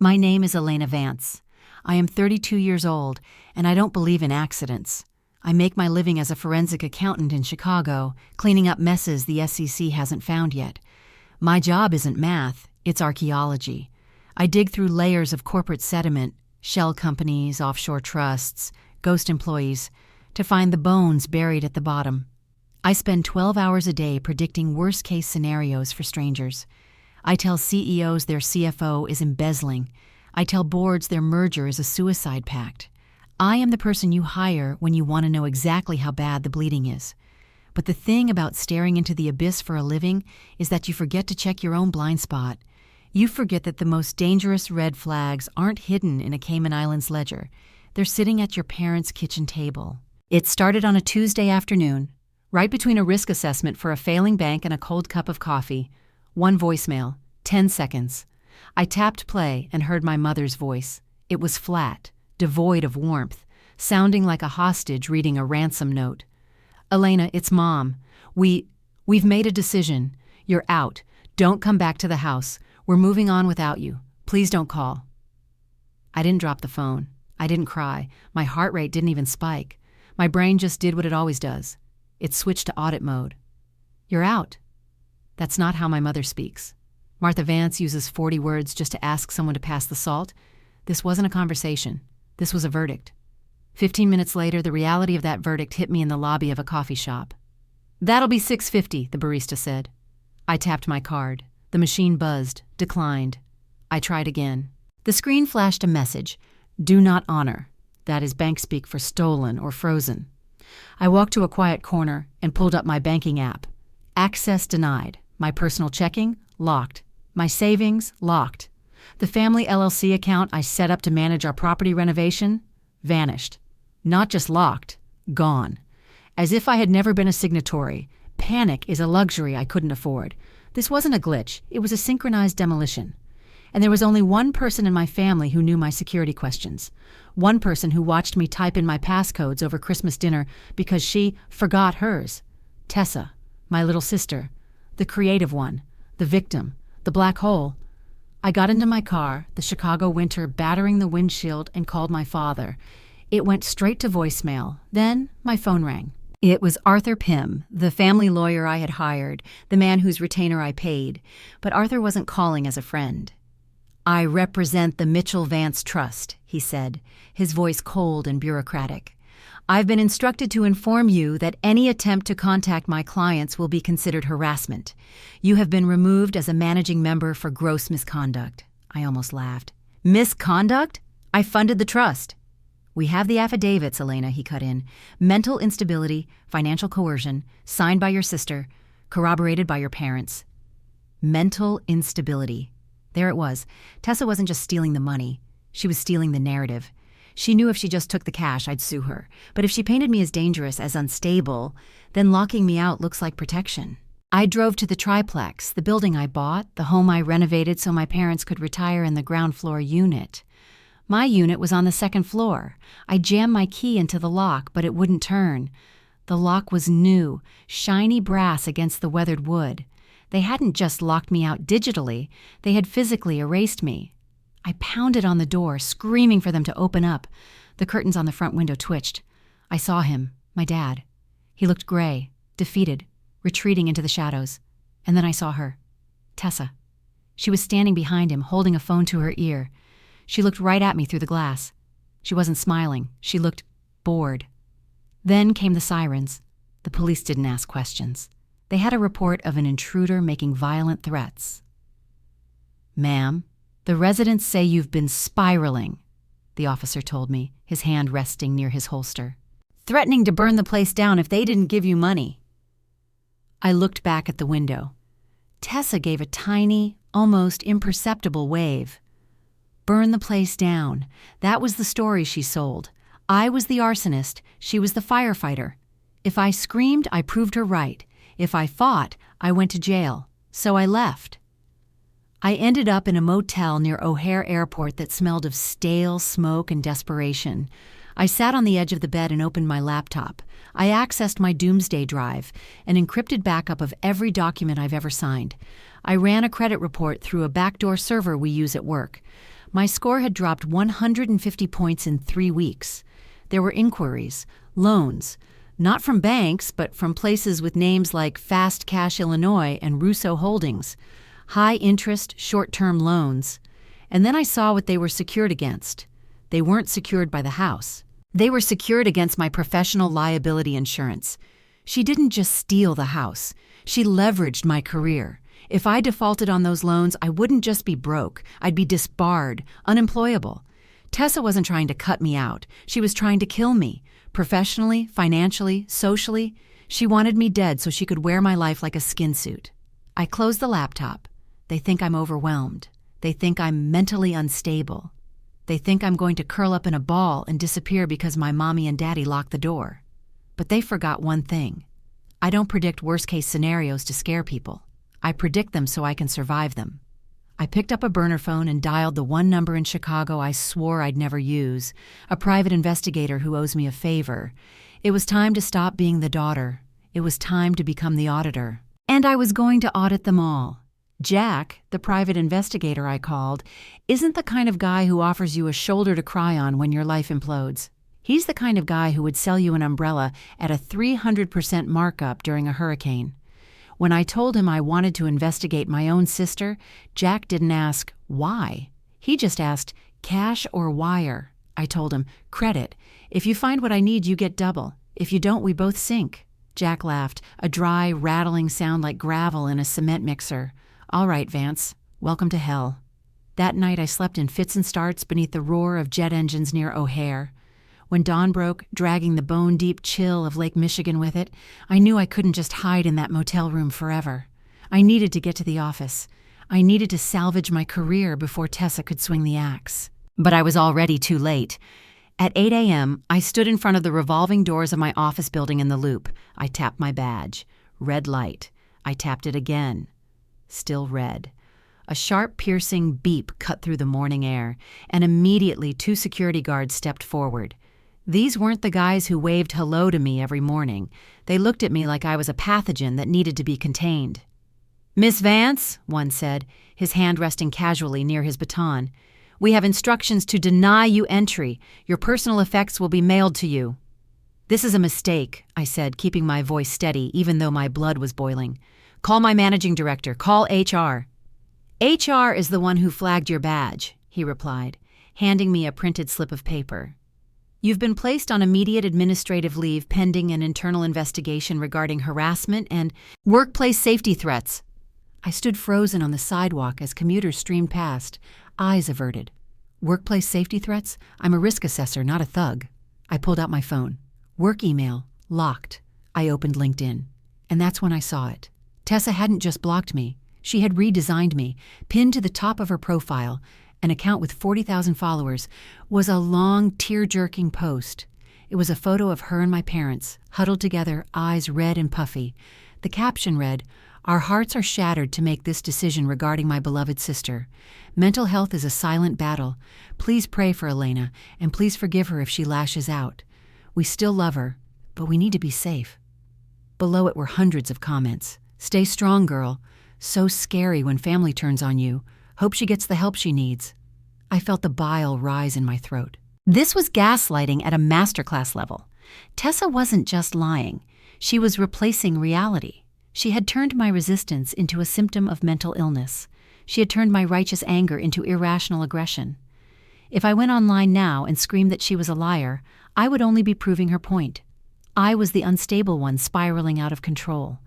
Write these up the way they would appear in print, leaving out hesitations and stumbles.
My name is Elena Vance. I am 32 years old, and I don't believe in accidents. I make my living as a forensic accountant in Chicago, cleaning up messes the SEC hasn't found yet. My job isn't math, it's archaeology. I dig through layers of corporate sediment, shell companies, offshore trusts, ghost employees, to find the bones buried at the bottom. I spend 12 hours a day predicting worst-case scenarios for strangers. I tell CEOs their CFO is embezzling. I tell boards their merger is a suicide pact. I am the person you hire when you want to know exactly how bad the bleeding is. But the thing about staring into the abyss for a living is that you forget to check your own blind spot. You forget that the most dangerous red flags aren't hidden in a Cayman Islands ledger. They're sitting at your parents' kitchen table. It started on a Tuesday afternoon, right between a risk assessment for a failing bank and a cold cup of coffee. One voicemail, 10 seconds. I tapped play and heard my mother's voice. It was flat, devoid of warmth, sounding like a hostage reading a ransom note. "Elena, it's Mom. We've made a decision. You're out. Don't come back to the house. We're moving on without you. Please don't call." I didn't drop the phone. I didn't cry. My heart rate didn't even spike. My brain just did what it always does. It switched to audit mode. "You're out." That's not how my mother speaks. Martha Vance uses 40 words just to ask someone to pass the salt. This wasn't a conversation. This was a verdict. 15 minutes later, the reality of that verdict hit me in the lobby of a coffee shop. "That'll be $6.50, the barista said. I tapped my card. The machine buzzed, declined. I tried again. The screen flashed a message, "Do not honor." That is bank speak for stolen or frozen. I walked to a quiet corner and pulled up my banking app. Access denied. My personal checking, locked. My savings, locked. The family LLC account I set up to manage our property renovation, vanished. Not just locked, gone. As if I had never been a signatory. Panic is a luxury I couldn't afford. This wasn't a glitch, it was a synchronized demolition. And there was only one person in my family who knew my security questions. One person who watched me type in my passcodes over Christmas dinner because she forgot hers. Tessa, my little sister. The creative one, the victim, the black hole. I got into my car, the Chicago winter battering the windshield, and called my father. It went straight to voicemail. Then my phone rang. It was Arthur Pym, the family lawyer I had hired, the man whose retainer I paid. But Arthur wasn't calling as a friend. "I represent the Mitchell Vance Trust," he said, his voice cold and bureaucratic. "I've been instructed to inform you that any attempt to contact my clients will be considered harassment. You have been removed as a managing member for gross misconduct." I almost laughed. "Misconduct? I funded the trust." "We have the affidavits, Elena," he cut in. "Mental instability, financial coercion, signed by your sister, corroborated by your parents." Mental instability. There it was. Tessa wasn't just stealing the money. She was stealing the narrative. She knew if she just took the cash, I'd sue her. But if she painted me as dangerous, as unstable, then locking me out looks like protection. I drove to the triplex, the building I bought, the home I renovated so my parents could retire in the ground floor unit. My unit was on the second floor. I jammed my key into the lock, but it wouldn't turn. The lock was new, shiny brass against the weathered wood. They hadn't just locked me out digitally, they had physically erased me. I pounded on the door, screaming for them to open up. The curtains on the front window twitched. I saw him, my dad. He looked gray, defeated, retreating into the shadows. And then I saw her, Tessa. She was standing behind him, holding a phone to her ear. She looked right at me through the glass. She wasn't smiling. She looked bored. Then came the sirens. The police didn't ask questions. They had a report of an intruder making violent threats. "Ma'am, the residents say you've been spiraling," the officer told me, his hand resting near his holster. "Threatening to burn the place down if they didn't give you money." I looked back at the window. Tessa gave a tiny, almost imperceptible wave. Burn the place down. That was the story she sold. I was the arsonist, she was the firefighter. If I screamed, I proved her right. If I fought, I went to jail. So I left. I ended up in a motel near O'Hare Airport that smelled of stale smoke and desperation. I sat on the edge of the bed and opened my laptop. I accessed my doomsday drive, an encrypted backup of every document I've ever signed. I ran a credit report through a backdoor server we use at work. My score had dropped 150 points in 3 weeks. There were inquiries, loans, not from banks, but from places with names like Fast Cash Illinois and Russo Holdings, high-interest, short-term loans. And then I saw what they were secured against. They weren't secured by the house. They were secured against my professional liability insurance. She didn't just steal the house. She leveraged my career. If I defaulted on those loans, I wouldn't just be broke. I'd be disbarred, unemployable. Tessa wasn't trying to cut me out. She was trying to kill me. Professionally, financially, socially. She wanted me dead so she could wear my life like a skin suit. I closed the laptop. They think I'm overwhelmed. They think I'm mentally unstable. They think I'm going to curl up in a ball and disappear because my mommy and daddy locked the door. But they forgot one thing. I don't predict worst-case scenarios to scare people. I predict them so I can survive them. I picked up a burner phone and dialed the one number in Chicago I swore I'd never use, a private investigator who owes me a favor. It was time to stop being the daughter. It was time to become the auditor. And I was going to audit them all. Jack, the private investigator I called, isn't the kind of guy who offers you a shoulder to cry on when your life implodes. He's the kind of guy who would sell you an umbrella at a 300% markup during a hurricane. When I told him I wanted to investigate my own sister, Jack didn't ask, why? He just asked, cash or wire? I told him, credit. If you find what I need, you get double. If you don't, we both sink. Jack laughed, a dry, rattling sound like gravel in a cement mixer. All right, Vance, welcome to hell. That night I slept in fits and starts beneath the roar of jet engines near O'Hare. When dawn broke, dragging the bone-deep chill of Lake Michigan with it, I knew I couldn't just hide in that motel room forever. I needed to get to the office. I needed to salvage my career before Tessa could swing the axe. But I was already too late. At 8 a.m., I stood in front of the revolving doors of my office building in the Loop. I tapped my badge. Red light. I tapped it again. Still red. A sharp, piercing beep cut through the morning air, and immediately 2 security guards stepped forward. These weren't the guys who waved hello to me every morning. They looked at me like I was a pathogen that needed to be contained. "Miss Vance," one said, his hand resting casually near his baton, "we have instructions to deny you entry. Your personal effects will be mailed to you." "This is a mistake," I said, keeping my voice steady even though my blood was boiling. "Call my managing director. Call HR." "HR is the one who flagged your badge," he replied, handing me a printed slip of paper. "You've been placed on immediate administrative leave pending an internal investigation regarding harassment and workplace safety threats." I stood frozen on the sidewalk as commuters streamed past, eyes averted. Workplace safety threats? I'm a risk assessor, not a thug. I pulled out my phone. Work email, locked. I opened LinkedIn. And that's when I saw it. Tessa hadn't just blocked me. She had redesigned me, pinned to the top of her profile. An account with 40,000 followers, was a long, tear-jerking post. It was a photo of her and my parents, huddled together, eyes red and puffy. The caption read, "Our hearts are shattered to make this decision regarding my beloved sister. Mental health is a silent battle. Please pray for Elena, and please forgive her if she lashes out. We still love her, but we need to be safe." Below it were hundreds of comments. "Stay strong, girl. So scary when family turns on you. Hope she gets the help she needs." I felt the bile rise in my throat. This was gaslighting at a masterclass level. Tessa wasn't just lying. She was replacing reality. She had turned my resistance into a symptom of mental illness. She had turned my righteous anger into irrational aggression. If I went online now and screamed that she was a liar, I would only be proving her point. I was the unstable one spiraling out of control.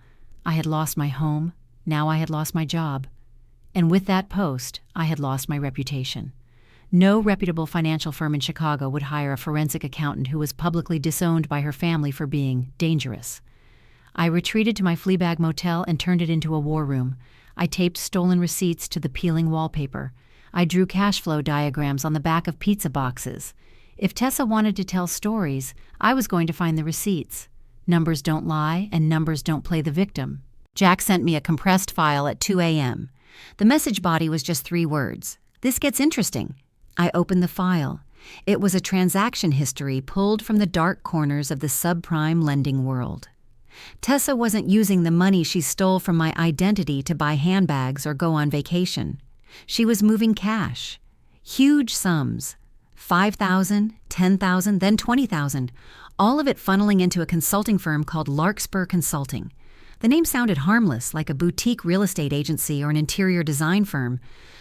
I had lost my home. Now I had lost my job. And with that post, I had lost my reputation. No reputable financial firm in Chicago would hire a forensic accountant who was publicly disowned by her family for being dangerous. I retreated to my Fleabag motel and turned it into a war room. I taped stolen receipts to the peeling wallpaper. I drew cash flow diagrams on the back of pizza boxes. If Tessa wanted to tell stories, I was going to find the receipts. Numbers don't lie, and numbers don't play the victim. Jack sent me a compressed file at 2 a.m. The message body was just 3 words. "This gets interesting." I opened the file. It was a transaction history pulled from the dark corners of the subprime lending world. Tessa wasn't using the money she stole from my identity to buy handbags or go on vacation. She was moving cash. Huge sums. 5,000, 10,000, then 20,000. All of it funneling into a consulting firm called Larkspur Consulting. The name sounded harmless, like a boutique real estate agency or an interior design firm.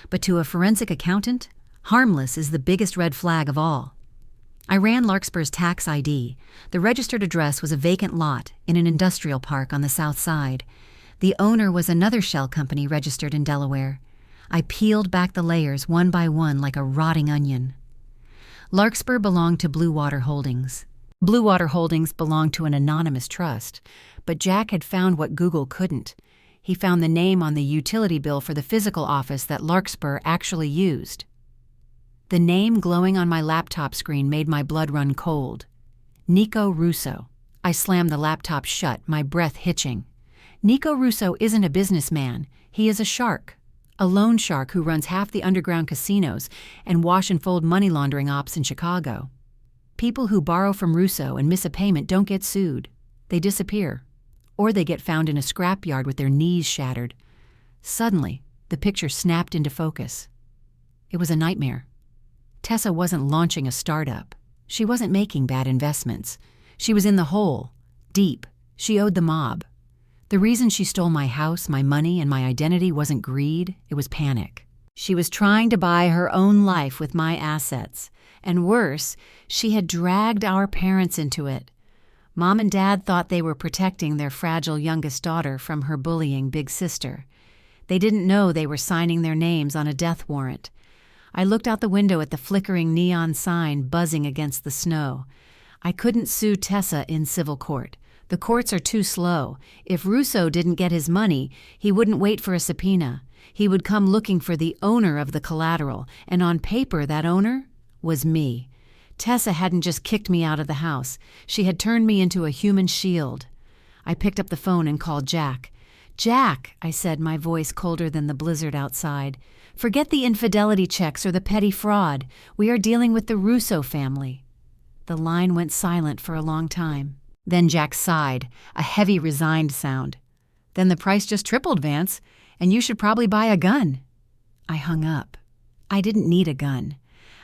But to a forensic accountant, harmless is the biggest red flag of all. I ran Larkspur's tax ID. The registered address was a vacant lot in an industrial park on the south side. The owner was another shell company registered in Delaware. I peeled back the layers one by one like a rotting onion. Larkspur belonged to Blue Water Holdings. Blue Water Holdings belonged to an anonymous trust, but Jack had found what Google couldn't. He found the name on the utility bill for the physical office that Larkspur actually used. The name glowing on my laptop screen made my blood run cold. Nico Russo. I slammed the laptop shut, my breath hitching. Nico Russo isn't a businessman. He is a shark. A loan shark who runs half the underground casinos and wash and fold money laundering ops in Chicago. People who borrow from Russo and miss a payment don't get sued. They disappear. Or they get found in a scrapyard with their knees shattered. Suddenly, the picture snapped into focus. It was a nightmare. Tessa wasn't launching a startup. She wasn't making bad investments. She was in the hole, deep. She owed the mob. The reason she stole my house, my money, and my identity wasn't greed, it was panic. She was trying to buy her own life with my assets. And worse, she had dragged our parents into it. Mom and Dad thought they were protecting their fragile youngest daughter from her bullying big sister. They didn't know they were signing their names on a death warrant. I looked out the window at the flickering neon sign buzzing against the snow. I couldn't sue Tessa in civil court. The courts are too slow. If Russo didn't get his money, he wouldn't wait for a subpoena. He would come looking for the owner of the collateral, and on paper that owner was me. Tessa hadn't just kicked me out of the house. She had turned me into a human shield. I picked up the phone and called Jack. "Jack," I said, my voice colder than the blizzard outside. "Forget the infidelity checks or the petty fraud. We are dealing with the Russo family." The line went silent for a long time. Then Jack sighed, a heavy, resigned sound. "Then the price just tripled, Vance, and you should probably buy a gun." I hung up. I didn't need a gun.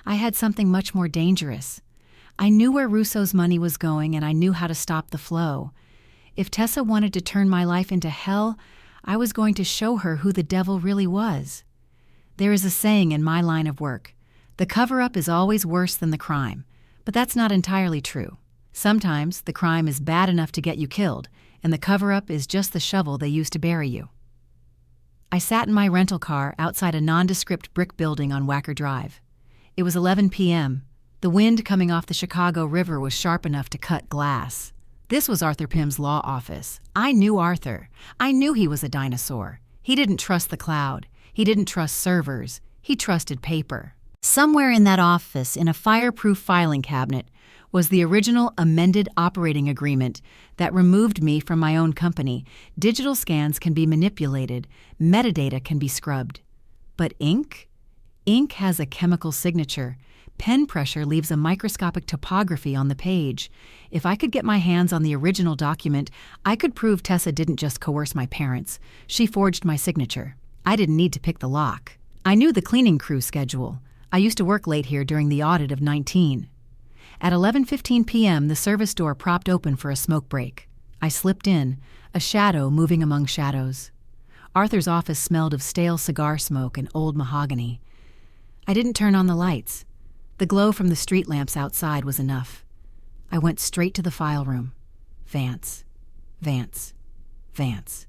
I had something much more dangerous. I knew where Russo's money was going, and I knew how to stop the flow. If Tessa wanted to turn my life into hell, I was going to show her who the devil really was. There is a saying in my line of work, the cover-up is always worse than the crime, but that's not entirely true. Sometimes the crime is bad enough to get you killed, and the cover-up is just the shovel they use to bury you. I sat in my rental car outside a nondescript brick building on Wacker Drive. It was 11 p.m. The wind coming off the Chicago River was sharp enough to cut glass. This was Arthur Pym's law office. I knew Arthur. I knew he was a dinosaur. He didn't trust the cloud. He didn't trust servers. He trusted paper. Somewhere in that office, in a fireproof filing cabinet, was the original amended operating agreement that removed me from my own company. Digital scans can be manipulated. Metadata can be scrubbed. But ink? Ink has a chemical signature. Pen pressure leaves a microscopic topography on the page. If I could get my hands on the original document, I could prove Tessa didn't just coerce my parents. She forged my signature. I didn't need to pick the lock. I knew the cleaning crew schedule. I used to work late here during the audit of 19. At 11:15 p.m., the service door propped open for a smoke break. I slipped in, a shadow moving among shadows. Arthur's office smelled of stale cigar smoke and old mahogany. I didn't turn on the lights. The glow from the street lamps outside was enough. I went straight to the file room. Vance, Vance, Vance.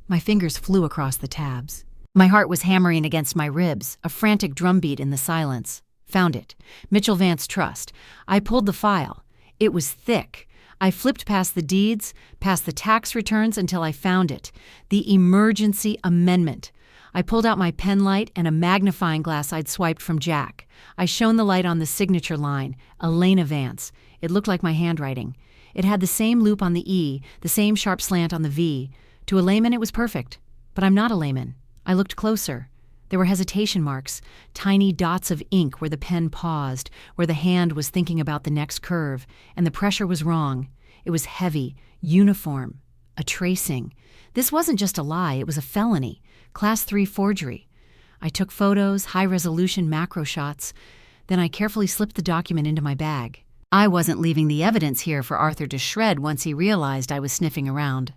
My fingers flew across the tabs. My heart was hammering against my ribs, a frantic drumbeat in the silence. Found it. Mitchell Vance Trust. I pulled the file. It was thick. I flipped past the deeds, past the tax returns until I found it. The emergency amendment. I pulled out my pen light and a magnifying glass I'd swiped from Jack. I shone the light on the signature line, Elena Vance. It looked like my handwriting. It had the same loop on the E, the same sharp slant on the V. To a layman, it was perfect. But I'm not a layman. I looked closer. There were hesitation marks, tiny dots of ink where the pen paused, where the hand was thinking about the next curve, and the pressure was wrong. It was heavy, uniform, a tracing. This wasn't just a lie, it was a felony. Class 3 forgery. I took photos, high-resolution macro shots. Then I carefully slipped the document into my bag. I wasn't leaving the evidence here for Arthur to shred once he realized I was sniffing around.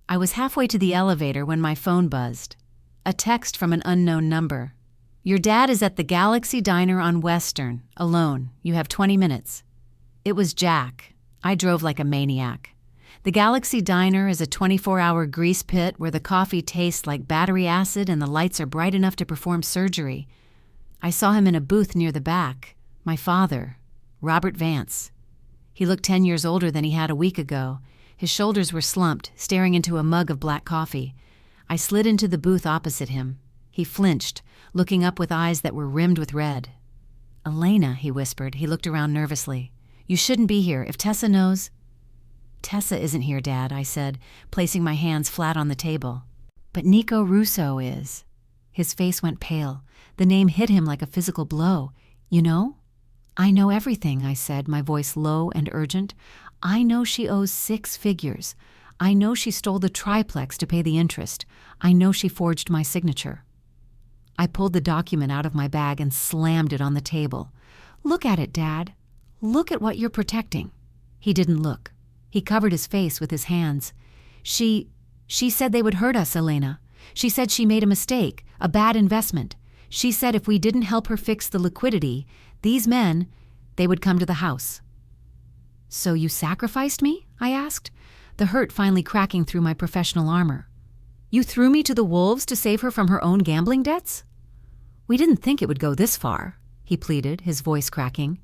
I was halfway to the elevator when my phone buzzed. A text from an unknown number. "Your dad is at the Galaxy Diner on Western, alone. You have 20 minutes. It was Jack. I drove like a maniac. The Galaxy Diner is a 24-hour grease pit where the coffee tastes like battery acid and the lights are bright enough to perform surgery. I saw him in a booth near the back. My father, Robert Vance. He looked 10 years older than he had a week ago. His shoulders were slumped, staring into a mug of black coffee. I slid into the booth opposite him. He flinched, looking up with eyes that were rimmed with red. "Elena," he whispered. He looked around nervously. "You shouldn't be here. If Tessa knows—" "Tessa isn't here, Dad," I said, placing my hands flat on the table. "But Nico Russo is." His face went pale. The name hit him like a physical blow. "You know?" "I know everything," I said, my voice low and urgent. "I know she owes 6 figures. I know she stole the triplex to pay the interest. I know she forged my signature." I pulled the document out of my bag and slammed it on the table. "Look at it, Dad. Look at what you're protecting." He didn't look. He covered his face with his hands. She said they would hurt us, Elena. She said she made a mistake, a bad investment. She said if we didn't help her fix the liquidity, these men, they would come to the house." "So you sacrificed me?" I asked, the hurt finally cracking through my professional armor. "You threw me to the wolves to save her from her own gambling debts?" "We didn't think it would go this far," he pleaded, his voice cracking.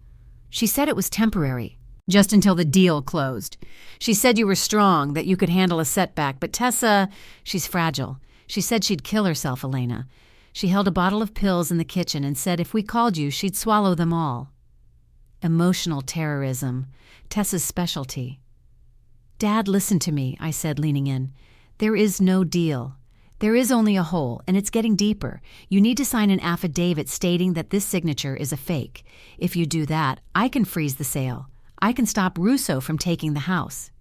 "She said it was temporary. Just until the deal closed. She said you were strong, that you could handle a setback, but Tessa, she's fragile. She said she'd kill herself, Elena. She held a bottle of pills in the kitchen and said if we called you, she'd swallow them all." Emotional terrorism, Tessa's specialty. "Dad, listen to me," I said, leaning in. "There is no deal. There is only a hole, and it's getting deeper. You need to sign an affidavit stating that this signature is a fake. If you do that, I can freeze the sale. I can stop Russo from taking the house."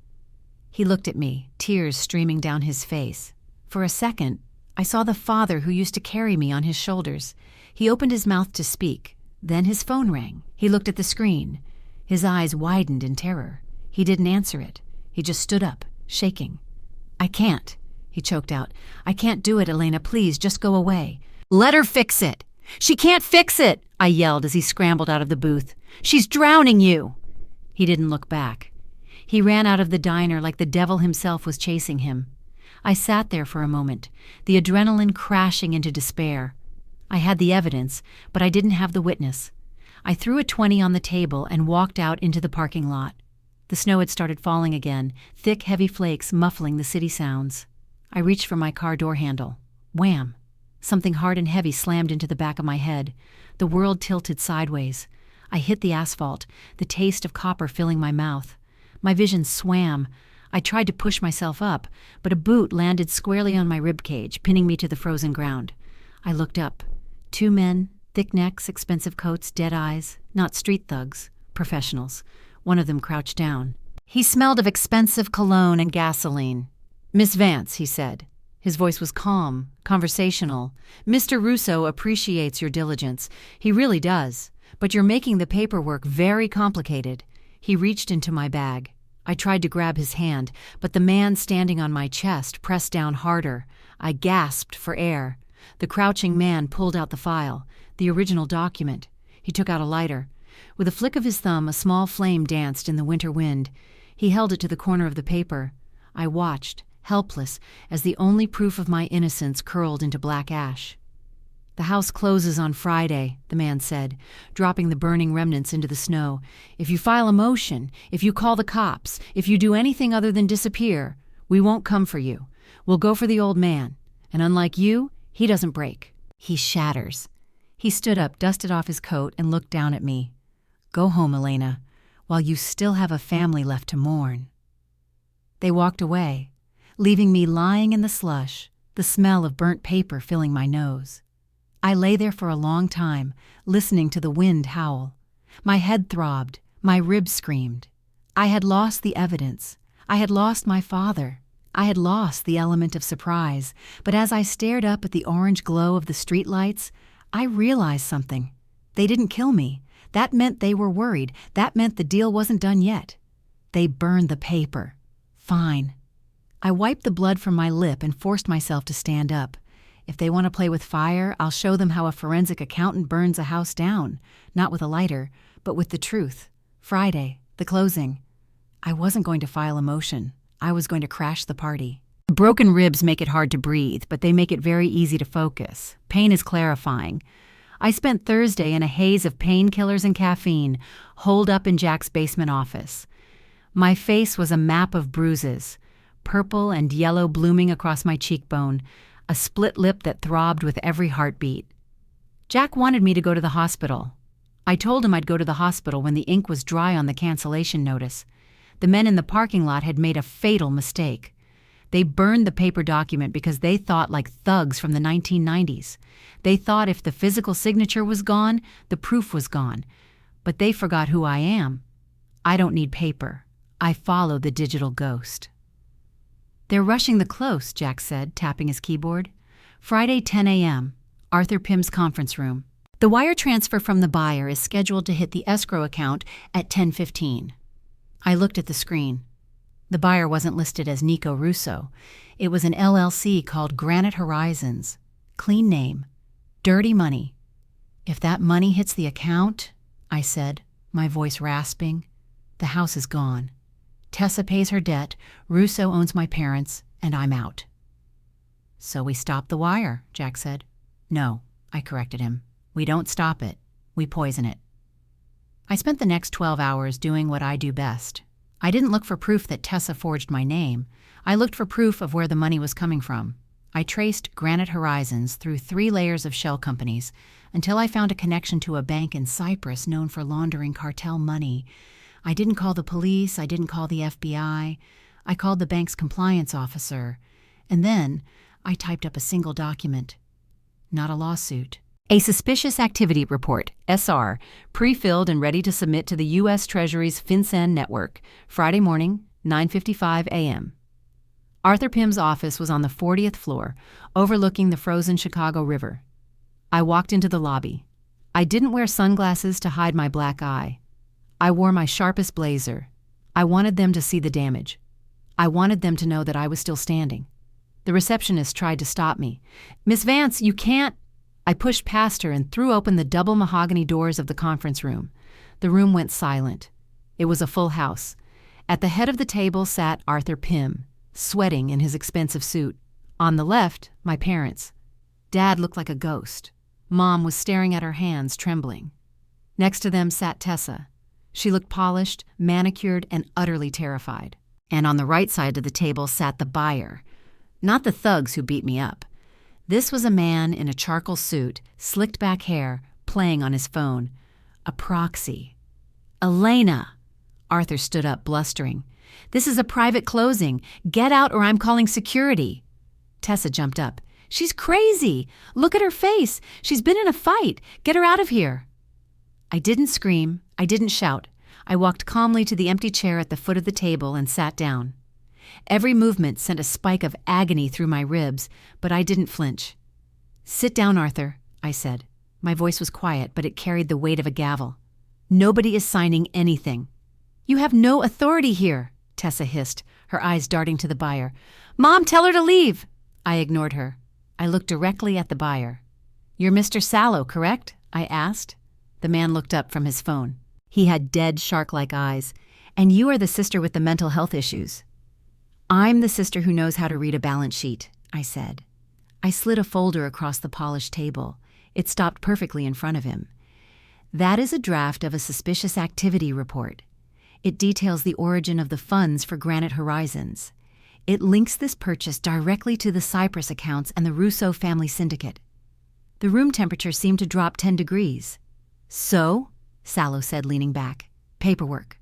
He looked at me, tears streaming down his face. For a second, I saw the father who used to carry me on his shoulders. He opened his mouth to speak. Then his phone rang. He looked at the screen. His eyes widened in terror. He didn't answer it. He just stood up, shaking. "I can't," he choked out. "I can't do it, Elena. Please, just go away." "Let her fix it." "She can't fix it," I yelled as he scrambled out of the booth. "She's drowning you." He didn't look back. He ran out of the diner like the devil himself was chasing him. I sat there for a moment, the adrenaline crashing into despair. I had the evidence, but I didn't have the witness. I threw a 20 on the table and walked out into the parking lot. The snow had started falling again, thick, heavy flakes muffling the city sounds. I reached for my car door handle. Wham! Something hard and heavy slammed into the back of my head. The world tilted sideways. I hit the asphalt, the taste of copper filling my mouth. My vision swam. I tried to push myself up, but a boot landed squarely on my ribcage, pinning me to the frozen ground. I looked up. 2 men, thick necks, expensive coats, dead eyes. Not street thugs, professionals. One of them crouched down. He smelled of expensive cologne and gasoline. "Miss Vance," he said. His voice was calm, conversational. "Mr. Russo appreciates your diligence. He really does. But you're making the paperwork very complicated." He reached into my bag. I tried to grab his hand, but the man standing on my chest pressed down harder. I gasped for air. The crouching man pulled out the file, the original document. He took out a lighter. With a flick of his thumb, a small flame danced in the winter wind. He held it to the corner of the paper. I watched, helpless, as the only proof of my innocence curled into black ash. "The house closes on Friday," the man said, dropping the burning remnants into the snow. "If you file a motion, if you call the cops, if you do anything other than disappear, we won't come for you. We'll go for the old man. And unlike you, he doesn't break. He shatters." He stood up, dusted off his coat, and looked down at me. "Go home, Elena, while you still have a family left to mourn." They walked away, leaving me lying in the slush, the smell of burnt paper filling my nose. I lay there for a long time, listening to the wind howl. My head throbbed, my ribs screamed. I had lost the evidence. I had lost my father. I had lost the element of surprise, but as I stared up at the orange glow of the streetlights, I realized something. They didn't kill me. That meant they were worried. That meant the deal wasn't done yet. They burned the paper. Fine. I wiped the blood from my lip and forced myself to stand up. If they want to play with fire, I'll show them how a forensic accountant burns a house down, not with a lighter, but with the truth. Friday, the closing. I wasn't going to file a motion. I was going to crash the party. Broken ribs make it hard to breathe, but they make it very easy to focus. Pain is clarifying. I spent Thursday in a haze of painkillers and caffeine, holed up in Jack's basement office. My face was a map of bruises, purple and yellow blooming across my cheekbone, a split lip that throbbed with every heartbeat. Jack wanted me to go to the hospital. I told him I'd go to the hospital when the ink was dry on the cancellation notice. The men in the parking lot had made a fatal mistake. They burned the paper document because they thought like thugs from the 1990s. They thought if the physical signature was gone, the proof was gone. But they forgot who I am. I don't need paper. I follow the digital ghost. They're rushing the close, Jack said, tapping his keyboard. Friday, 10 a.m., Arthur Pym's conference room. The wire transfer from the buyer is scheduled to hit the escrow account at 10:15. I looked at the screen. The buyer wasn't listed as Nico Russo. It was an LLC called Granite Horizons. Clean name. Dirty money. If that money hits the account, I said, my voice rasping, the house is gone. Tessa pays her debt, Russo owns my parents, and I'm out. So we stop the wire, Jack said. No, I corrected him. We don't stop it. We poison it. I spent the next 12 hours doing what I do best. I didn't look for proof that Tessa forged my name. I looked for proof of where the money was coming from. I traced Granite Horizons through 3 layers of shell companies until I found a connection to a bank in Cyprus known for laundering cartel money. I didn't call the police. I didn't call the FBI. I called the bank's compliance officer. And then I typed up a single document. Not a lawsuit. A suspicious activity report, SR, pre-filled and ready to submit to the U.S. Treasury's FinCEN network, Friday morning, 9:55 a.m. Arthur Pym's office was on the 40th floor, overlooking the frozen Chicago River. I walked into the lobby. I didn't wear sunglasses to hide my black eye. I wore my sharpest blazer. I wanted them to see the damage. I wanted them to know that I was still standing. The receptionist tried to stop me. "Miss Vance, you can't—" I pushed past her and threw open the double mahogany doors of the conference room. The room went silent. It was a full house. At the head of the table sat Arthur Pym, sweating in his expensive suit. On the left, my parents. Dad looked like a ghost. Mom was staring at her hands, trembling. Next to them sat Tessa. She looked polished, manicured, and utterly terrified. And on the right side of the table sat the buyer. Not the thugs who beat me up. This was a man in a charcoal suit, slicked back hair, playing on his phone. A proxy. "Elena!" Arthur stood up, blustering. "This is a private closing. Get out or I'm calling security." Tessa jumped up. "She's crazy! Look at her face! She's been in a fight! Get her out of here!" I didn't scream. I didn't shout. I walked calmly to the empty chair at the foot of the table and sat down. Every movement sent a spike of agony through my ribs, but I didn't flinch. "Sit down, Arthur," I said. My voice was quiet, but it carried the weight of a gavel. "Nobody is signing anything." "You have no authority here," Tessa hissed, her eyes darting to the buyer. "Mom, tell her to leave." I ignored her. I looked directly at the buyer. "You're Mr. Sallow, correct?" I asked. The man looked up from his phone. He had dead, shark-like eyes. "And you are the sister with the mental health issues." "I'm the sister who knows how to read a balance sheet," I said. I slid a folder across the polished table. It stopped perfectly in front of him. "That is a draft of a suspicious activity report. It details the origin of the funds for Granite Horizons. It links this purchase directly to the Cyprus accounts and the Russo family syndicate." The room temperature seemed to drop 10 degrees. "So?" Sallow said, leaning back. "Paperwork."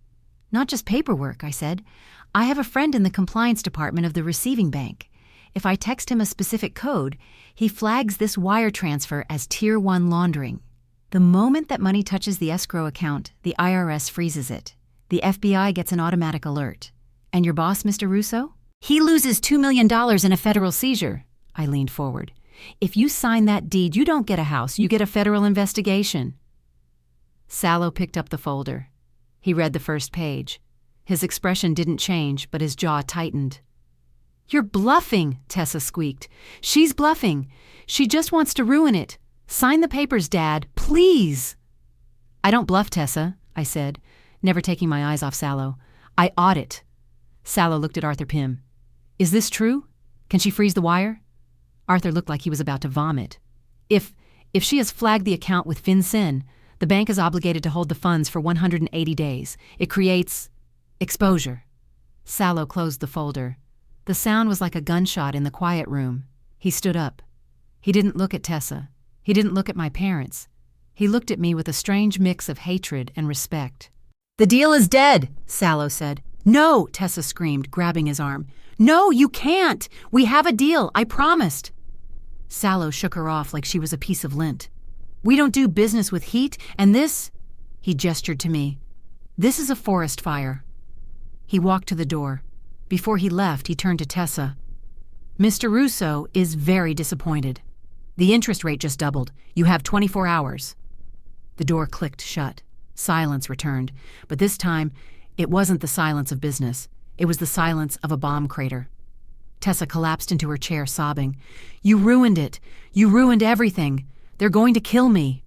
"Not just paperwork," I said. "I have a friend in the compliance department of the receiving bank. If I text him a specific code, he flags this wire transfer as Tier 1 laundering. The moment that money touches the escrow account, the IRS freezes it. The FBI gets an automatic alert. And your boss, Mr. Russo? He loses $2 million in a federal seizure. I leaned forward. If you sign that deed, you don't get a house, you get a federal investigation. Sallow picked up the folder. He read the first page. His expression didn't change, but his jaw tightened. You're bluffing, Tessa squeaked. She's bluffing. She just wants to ruin it. Sign the papers, Dad, please. I don't bluff, Tessa, I said, never taking my eyes off Sallow. I audit. Sallow looked at Arthur Pym. Is this true? Can she freeze the wire? Arthur looked like he was about to vomit. If she has flagged the account with FinCEN, the bank is obligated to hold the funds for 180 days. It creates exposure. Sallow closed the folder. The sound was like a gunshot in the quiet room. He stood up. He didn't look at Tessa. He didn't look at my parents. He looked at me with a strange mix of hatred and respect. The deal is dead, Sallow said. No, Tessa screamed, grabbing his arm. No, you can't. We have a deal, I promised. Sallow shook her off like she was a piece of lint. We don't do business with heat, and this, he gestured to me, this is a forest fire. He walked to the door. Before he left, he turned to Tessa. Mr. Russo is very disappointed. The interest rate just doubled. You have 24 hours. The door clicked shut. Silence returned, but this time, it wasn't the silence of business. It was the silence of a bomb crater. Tessa collapsed into her chair, sobbing. You ruined it. You ruined everything. They're going to kill me.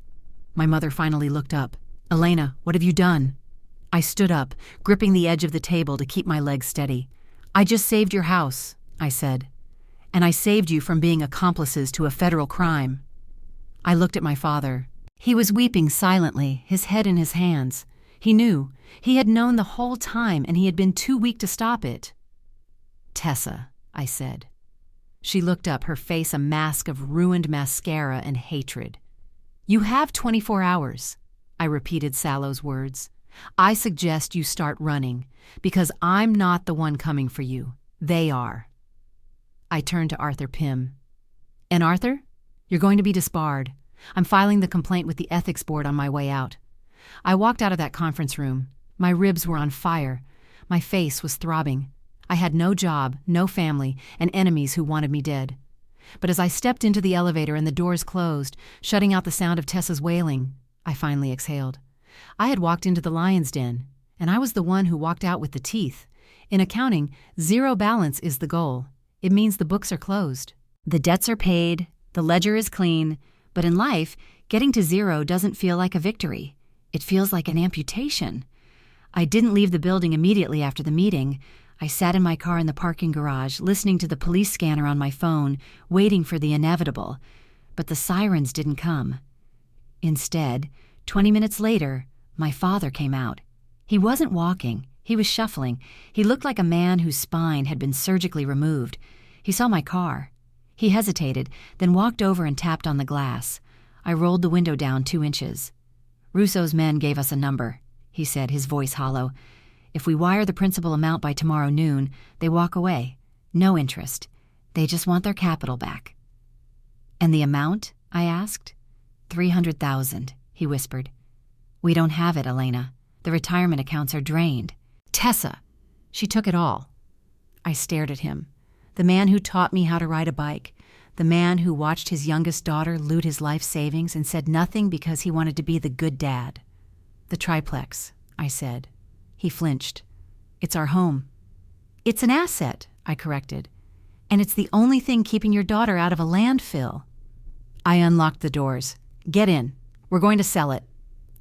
My mother finally looked up. Elena, what have you done? I stood up, gripping the edge of the table to keep my legs steady. I just saved your house, I said. And I saved you from being accomplices to a federal crime. I looked at my father. He was weeping silently, his head in his hands. He knew. He had known the whole time, and he had been too weak to stop it. Tessa, I said. She looked up, her face a mask of ruined mascara and hatred. You have 24 hours, I repeated Sallow's words. I suggest you start running, because I'm not the one coming for you. They are. I turned to Arthur Pym. And Arthur, you're going to be disbarred. I'm filing the complaint with the ethics board on my way out. I walked out of that conference room. My ribs were on fire. My face was throbbing. I had no job, no family, and enemies who wanted me dead. But as I stepped into the elevator and the doors closed, shutting out the sound of Tessa's wailing, I finally exhaled. I had walked into the lion's den, and I was the one who walked out with the teeth. In accounting, zero balance is the goal. It means the books are closed. The debts are paid, the ledger is clean, but in life, getting to zero doesn't feel like a victory. It feels like an amputation. I didn't leave the building immediately after the meeting. I sat in my car in the parking garage, listening to the police scanner on my phone, waiting for the inevitable. But the sirens didn't come. Instead, 20 minutes later, my father came out. He wasn't walking. He was shuffling. He looked like a man whose spine had been surgically removed. He saw my car. He hesitated, then walked over and tapped on the glass. I rolled the window down 2 inches. Russo's men gave us a number, he said, his voice hollow. If we wire the principal amount by tomorrow noon, they walk away. No interest. They just want their capital back. And the amount? I asked. 300,000, he whispered. We don't have it, Elena. The retirement accounts are drained. Tessa! She took it all. I stared at him. The man who taught me how to ride a bike. The man who watched his youngest daughter loot his life savings and said nothing because he wanted to be the good dad. The triplex, I said. He flinched. It's our home. It's an asset, I corrected. And it's the only thing keeping your daughter out of a landfill. I unlocked the doors. Get in. We're going to sell it.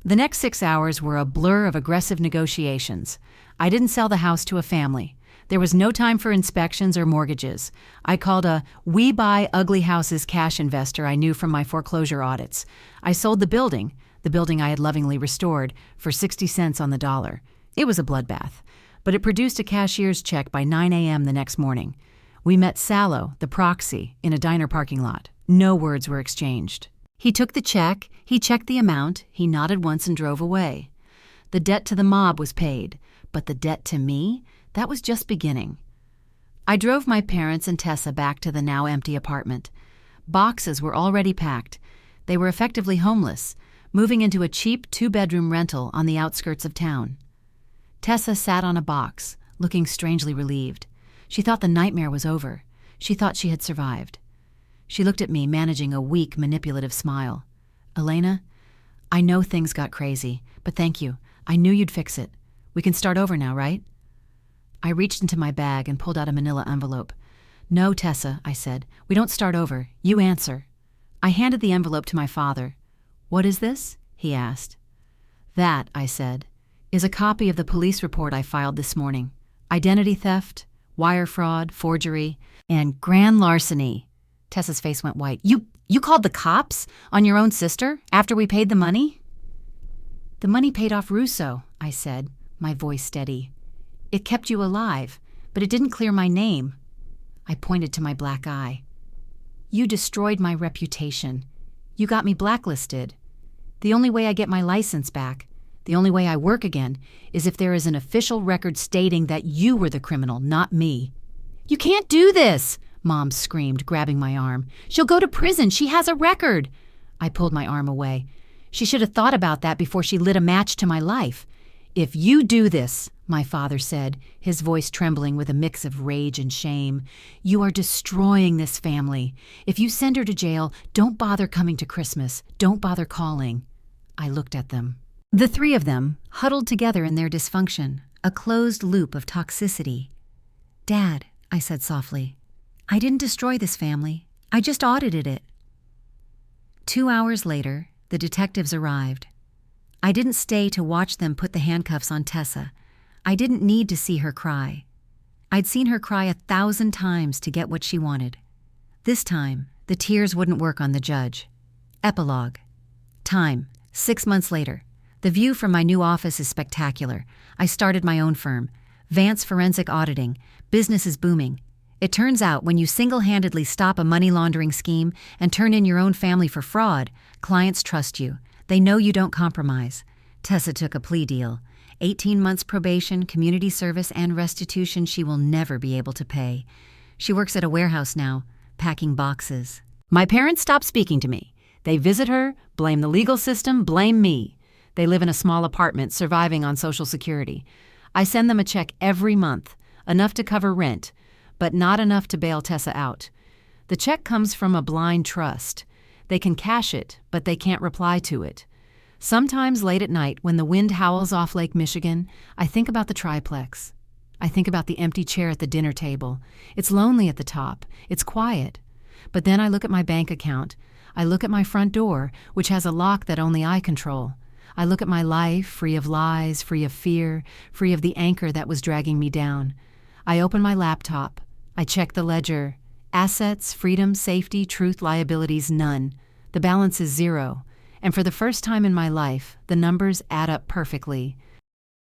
The next 6 hours were a blur of aggressive negotiations. I didn't sell the house to a family. There was no time for inspections or mortgages. I called a we buy ugly houses cash investor I knew from my foreclosure audits. I sold the building I had lovingly restored, for 60 cents on the dollar. It was a bloodbath, but it produced a cashier's check by 9 a.m. the next morning. We met Sallow, the proxy, in a diner parking lot. No words were exchanged. He took the check, he checked the amount, he nodded once and drove away. The debt to the mob was paid, but the debt to me? That was just beginning. I drove my parents and Tessa back to the now empty apartment. Boxes were already packed. They were effectively homeless, moving into a cheap 2-bedroom rental on the outskirts of town. Tessa sat on a box, looking strangely relieved. She thought the nightmare was over. She thought she had survived. She looked at me, managing a weak, manipulative smile. Elena, I know things got crazy, but thank you. I knew you'd fix it. We can start over now, right? I reached into my bag and pulled out a manila envelope. No, Tessa, I said. We don't start over. You answer. I handed the envelope to my father. What is this? He asked. That, I said, is a copy of the police report I filed this morning. Identity theft, wire fraud, forgery, and grand larceny. Tessa's face went white. You called the cops on your own sister after we paid the money? The money paid off Russo, I said, my voice steady. It kept you alive, but it didn't clear my name. I pointed to my black eye. You destroyed my reputation. You got me blacklisted. The only way I get my license back, the only way I work again, is if there is an official record stating that you were the criminal, not me. You can't do this, Mom screamed, grabbing my arm. She'll go to prison. She has a record. I pulled my arm away. She should have thought about that before she lit a match to my life. If you do this, my father said, his voice trembling with a mix of rage and shame, you are destroying this family. If you send her to jail, don't bother coming to Christmas. Don't bother calling. I looked at them. The three of them, huddled together in their dysfunction, a closed loop of toxicity. Dad, I said softly, I didn't destroy this family. I just audited it. 2 hours later, the detectives arrived. I didn't stay to watch them put the handcuffs on Tessa. I didn't need to see her cry. I'd seen her cry 1,000 times to get what she wanted. This time, the tears wouldn't work on the judge. Epilogue. Time, 6 months later. The view from my new office is spectacular. I started my own firm, Vance Forensic Auditing. Business is booming. It turns out when you single-handedly stop a money laundering scheme and turn in your own family for fraud, clients trust you. They know you don't compromise. Tessa took a plea deal. 18 months probation, community service, and restitution she will never be able to pay. She works at a warehouse now, packing boxes. My parents stopped speaking to me. They visit her, blame the legal system, blame me. They live in a small apartment, surviving on Social Security. I send them a check every month, enough to cover rent, but not enough to bail Tessa out. The check comes from a blind trust. They can cash it, but they can't reply to it. Sometimes late at night, when the wind howls off Lake Michigan, I think about the triplex. I think about the empty chair at the dinner table. It's lonely at the top. It's quiet. But then I look at my bank account. I look at my front door, which has a lock that only I control. I look at my life, free of lies, free of fear, free of the anchor that was dragging me down. I open my laptop. I check the ledger. Assets, freedom, safety, truth, liabilities, none. The balance is 0. And for the first time in my life, the numbers add up perfectly.